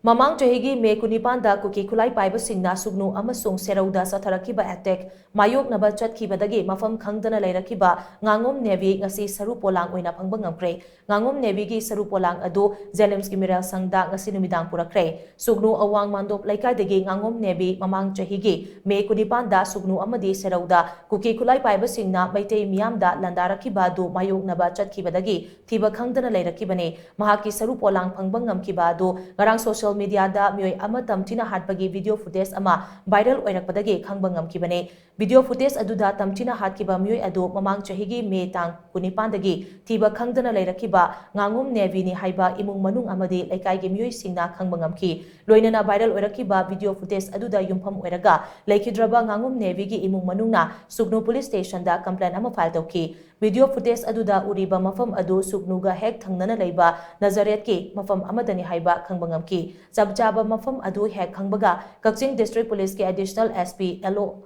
Mamang chahi me kunipanda kuki khulai paiba shingna Sugnu amasung Serou da Satharakhiba attack mayoknaba chatkhibadagi mafam khangdana leirakkhiba Ngangom Navy ngasi sharu polang oina phangba ngamkhre Ngangom Navy gi sharu polang adu Zenems gi miral sangda ngasi numidang purakre Sugnu Awang Mandop Leikai dagi Ngangom Navy mamang chahi gi me kunipanda Sugnu amadi Serou da Kuki khulai paiba shingna Meitei meeyam da landarakkhiba du mayoknaba chatkhibadagi thiba khangdana leirakkhiba ne mahaki sharu polang phangba ngamkhiba adu ngarang social media da mioi ama tamchina hatbagi video footage ama viral oirakpadagi khangba ngamkhibane video footage aduda tamchina hatkiba mioi adu mamang chahigi me tang kunipandagi thiba khangdana leirakhiba Ngangom Navy ni haiba imung manung amadi leikai gi mioi singna khangba ngamkhi loinana viral oirakhiba video footage aduda yumpham oiraga leikhidraba Ngangom Navy gi imung manungna Sugnu police station da complaint ama file tawki video footage aduda uriba mafam adu Sugnu ga hek thangnana leiba Nazaret ki mafam amadani haiba khangba ngamki Sabjaba mafam adu hek khangbaga Kakching District Police ke Additional SP LO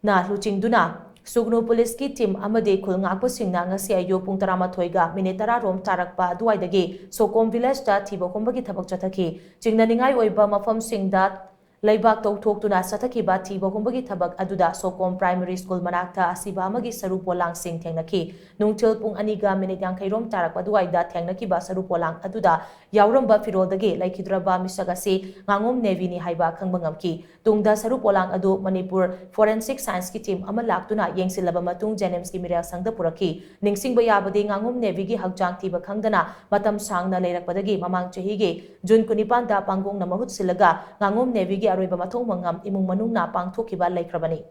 na luchingduna Sugnu Police ki team amade khulngakpa singna ngasi ayo pung 13 ga minute 10 rom tarakpa duwaidagi Sokom village da thiba khombagi thabak chathaki chingnaningai oiba mafam singda Laibak tauthoktuna chatkhibadagi thiba khombagi thabak aduda Sokom Primary School manakta asiba amagi sharu polang sing thengnaki nungthil pung 2 ga minute 50 rom tarakpa duwaida thengnakiba sharu polang aduda yauramba firoldagi laikhidraba misagasi Ngangom Navy ni haiba khangba ngamki tungda sharu polang adu Manipur Forensic Science ki team ama laktuna yengsilaba matung Zenems ki miral sangda puraki ningsingba yabadi Ngangom Navy gi hakjang thiba khangdana matam sangna leirakpadagi mamang chahi gi June 19 da pangong na mahut silaga Ngangom Navy gi aroiba mathong mangam imung manungna pangthokiba laikhrabani